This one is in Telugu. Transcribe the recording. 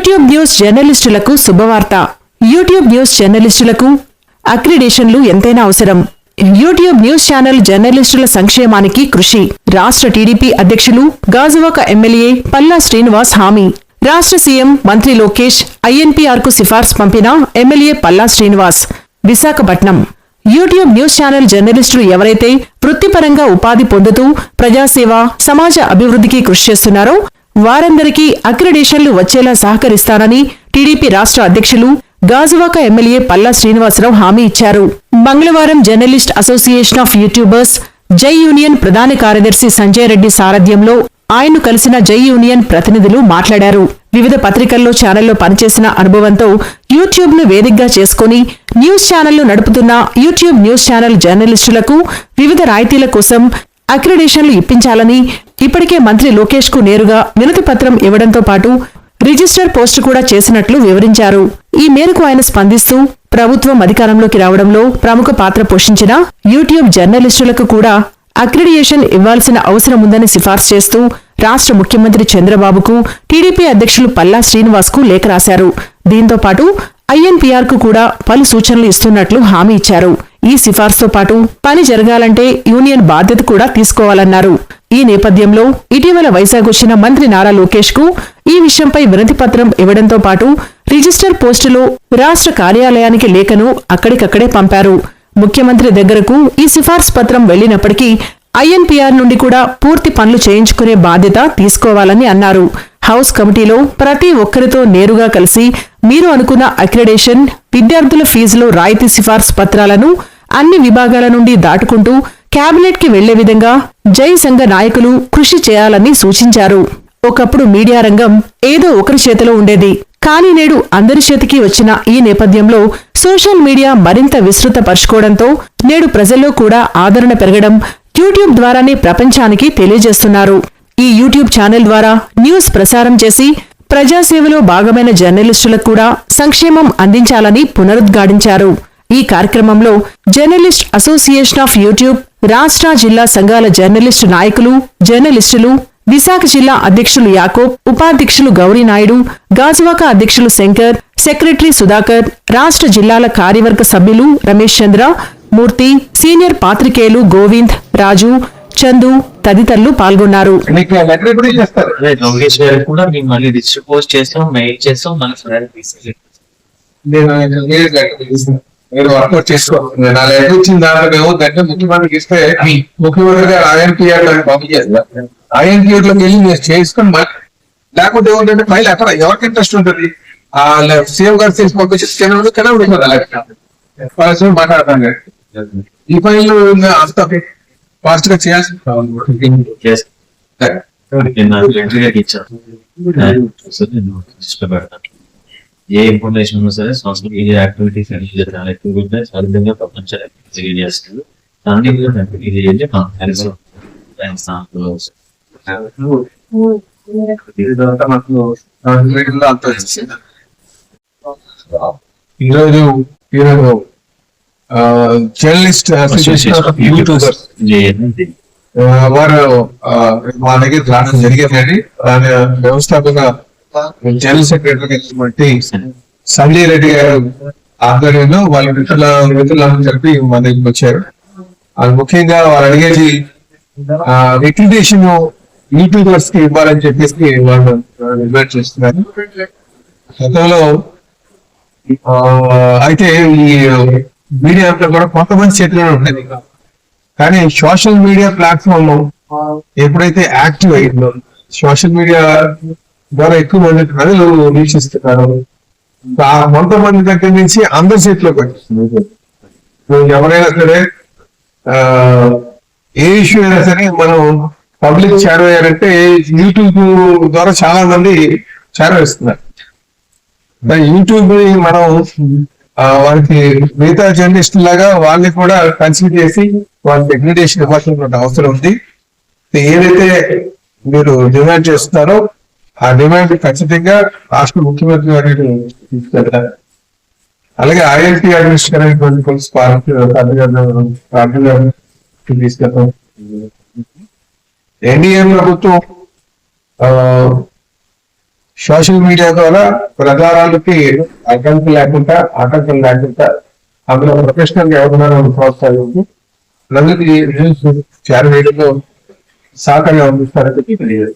యూట్యూబ్ న్యూస్ జర్నలిస్టులకు శుభవార్త. యూట్యూబ్ న్యూస్ జర్నలిస్టులకు అక్రిడేషన్లు ఎంతైనా అవసరం. యూట్యూబ్ న్యూస్ ఛానల్ జర్నలిస్టుల సంక్షేమానికి కృషి. రాష్ట్ర టీడీపీ అధ్యక్షులు గాజువాక ఎమ్మెల్యే పల్లా శ్రీనివాస్ హామీ. రాష్ట్ర సీఎం మంత్రి లోకేష్ ఐఎన్పీఆర్ కు సిఫార్సు పంపిన MLA Palla Srinivas. Visakhapatnam YouTube news channel జర్నలిస్టులు ఎవరైతే వృత్తిపరంగా ఉపాధి పొందుతూ ప్రజాసేవ, సమాజ అభివృద్ధికి కృషి చేస్తున్నారో వారందరికీ అక్రిడేషన్లు వచ్చేలా సహకరిస్తానని టీడీపీ రాష్ట్ర అధ్యక్షులు గాజువాక ఎమ్మెల్యే పల్లా శ్రీనివాసరావు హామీ ఇచ్చారు. మంగళవారం జర్నలిస్ట్ అసోసియేషన్ ఆఫ్ యూట్యూబర్స్ జై యూనియన్ ప్రధాన కార్యదర్శి సంజయ్ రెడ్డి సారథ్యంలో ఆయన్ను కలిసిన జై యూనియన్ ప్రతినిధులు మాట్లాడారు. వివిధ పత్రికల్లో ఛానల్లో పనిచేసిన అనుభవంతో యూట్యూబ్ ను వేదికగా చేసుకుని న్యూస్ ఛానళ్లు నడుపుతున్న యూట్యూబ్ న్యూస్ ఛానల్ జర్నలిస్టులకు వివిధ రాయితీల కోసం అక్రిడేషన్లు ఇప్పించాలని ఇప్పటికే మంత్రి లోకేష్ కు నేరుగా వినతి పత్రం ఇవ్వడంతో పాటు రిజిస్టర్ పోస్టు కూడా చేసినట్లు వివరించారు. ఈ మేరకు ఆయన స్పందిస్తూ ప్రభుత్వం అధికారంలోకి రావడంలో ప్రముఖ పాత్ర పోషించిన యూట్యూబ్ జర్నలిస్టులకు కూడా అక్రిడియేషన్ ఇవ్వాల్సిన అవసరం ఉందని సిఫార్సు చేస్తూ రాష్ట్ర ముఖ్యమంత్రి చంద్రబాబుకు టీడీపీ అధ్యక్షులు పల్లా శ్రీనివాస్ కు లేఖ రాశారు. దీంతో పాటు ఐఎన్పీఆర్ కు కూడా పలు సూచనలు ఇస్తున్నట్లు హామీ ఇచ్చారు. ఈ సిఫార్సుతో పాటు పని జరగాలంటే యూనియన్ బాధ్యత కూడా తీసుకోవాలన్నారు. ఈ నేపథ్యంలో ఇటీవల వైజాగ్ వచ్చిన మంత్రి నారా లోకేష్ కు ఈ విషయంపై వినతి పత్రం ఇవ్వడంతో పాటు రిజిస్టర్ పోస్టులో రాష్ట్ర కార్యాలయానికి లేఖను అక్కడికక్కడే పంపారు. ముఖ్యమంత్రి దగ్గరకు ఈ సిఫార్సు పత్రం వెళ్లినప్పటికీ ఐఎన్పీఆర్ నుండి కూడా పూర్తి పనులు చేయించుకునే బాధ్యత తీసుకోవాలని అన్నారు. హౌస్ కమిటీలో ప్రతి ఒక్కరితో నేరుగా కలిసి మీరు అనుకున్న అక్రిడేషన్, విద్యార్థుల ఫీజులో రాయితీ సిఫార్సు పత్రాలను అన్ని విభాగాల నుండి దాటుకుంటూ కేబినెట్ కి వెళ్లే విధంగా జై సంఘ నాయకులు కృషి చేయాలని సూచించారు. ఒకప్పుడు మీడియా రంగం ఏదో ఒకరి చేతిలో ఉండేది. కానీ నేడు అందరి చేతికి వచ్చిన ఈ నేపథ్యంలో సోషల్ మీడియా మరింత విస్తృతపరుచుకోవడంతో నేడు ప్రజల్లో కూడా ఆదరణ పెరగడం యూట్యూబ్ ద్వారానే ప్రపంచానికి తెలియజేస్తున్నారు. ఈ యూట్యూబ్ ఛానల్ ద్వారా న్యూస్ ప్రసారం చేసి ప్రజాసేవలో భాగమైన జర్నలిస్టులకు కూడా సంక్షేమం అందించాలని పునరుద్ఘాటించారు. ఈ కార్యక్రమంలో జర్నలిస్ట్ అసోసియేషన్ ఆఫ్ యూట్యూబ్ రాష్ట్ర, జిల్లా సంఘాల జర్నలిస్టు నాయకులు, జర్నలిస్టులు, విశాఖ జిల్లా అధ్యక్షులు యాకోబ్, ఉపాధ్యక్షులు గౌరీనాయుడు, గాజువాక అధ్యక్షులు శంకర్, సెక్రటరీ సుధాకర్, రాష్ట్ర జిల్లాల కార్యవర్గ సభ్యులు రమేష్ చంద్ర, మూర్తి, సీనియర్ పాత్రికేయులు గోవింద్, రాజు, చందు తదితరులు పాల్గొన్నారు. మీరు వర్కౌట్ చేసుకోవాలి. నా లెటర్ వచ్చిన దాంట్లో ఏమవుతుందంటే ముఖ్యమంత్రికి ఇస్తే ముఖ్యమంత్రి గారు ఐఎన్పీఆర్ పంపించేస్తారు. ఐఎన్పీఆర్ లోకి వెళ్ళి మీరు చేసుకుని లేకపోతే ఏమిటంటే ఫైల్ అక్కడ ఎవరికి ఇంట్రెస్ట్ ఉంటుంది ఆ సీఎం గారు చేసి పంపించేసి మాట్లాడతాం. ఈ ఫైల్ అంత ఫాస్ట్ గా చేయాల్సి ఏ ఇన్ఫర్మేషన్ ఉన్నా సరే సోషల్ మీడియా యాక్టివిటీస్ చాలా ఎక్కువ ఉంటాయి. సాధారణంగా ప్రపంచాన్ని చేస్తుంది. ఈరోజు జర్నలిస్ట్ అసోసియేషన్ ఆఫ్ యూట్యూబర్స్ వారు మా దగ్గర రావడం జరిగిందండి. దాని వ్యవస్థాపక జనరల్ సెక్రటరీ సంజయ్ రెడ్డి గారు ఆధ్వర్యంలో వాళ్ళ మిత్రులను జరిపి మా దగ్గరికి వచ్చారు. అది ముఖ్యంగా వాళ్ళు అడిగేది అక్రిడిటేషన్ యూట్యూబర్స్ కి ఇవ్వాలని చెప్పేసి వాళ్ళు డిమాండ్ చేస్తున్నారు. గతంలో అయితే ఈ మీడియా అంతా కూడా కొంతమంది చేతిలో ఉండేది. కానీ సోషల్ మీడియా ప్లాట్ఫామ్ ఎప్పుడైతే యాక్టివ్ అయిందో సోషల్ మీడియా ద్వారా ఎక్కువ మంది ప్రజలు వీక్షిస్తున్నారు. కొంతమంది దగ్గర నుంచి అందరి చేతిలో పడుతుంది. ఎవరైనా సరే ఏ ఇష్యూ అయినా సరే మనం పబ్లిక్ చేరవేయాలంటే యూట్యూబ్ ద్వారా చాలా మంది చేరవేస్తున్నారు. యూట్యూబ్ ని మనం వారికి మిగతా జర్నలిస్ట్ లాగా వాళ్ళని కూడా కన్సిడర్ చేసి వాళ్ళకి అక్రిడిటేషన్ ఇవ్వాల్సిన అవసరం ఉంది. ఏదైతే మీరు డిమాండ్ చేస్తున్నారో ఆ డిమాండ్ ఖచ్చితంగా రాష్ట్ర ముఖ్యమంత్రి గారు తీసుకెళ్తారు. అలాగే ఐఎన్టీ అడ్మినిస్ట్రేషన్ తీసుకెళ్తాం. ఎన్డీఏ ప్రభుత్వం సోషల్ మీడియా ద్వారా ప్రచారాలకి ఆటంకం లేకుండా అందులో ప్రొఫెషనల్ గా ఎవరున్నారో ప్రోత్సహించి నలుగురికి న్యూస్ చేరవేయడంలో సహకారం అందిస్తారని తెలియదు.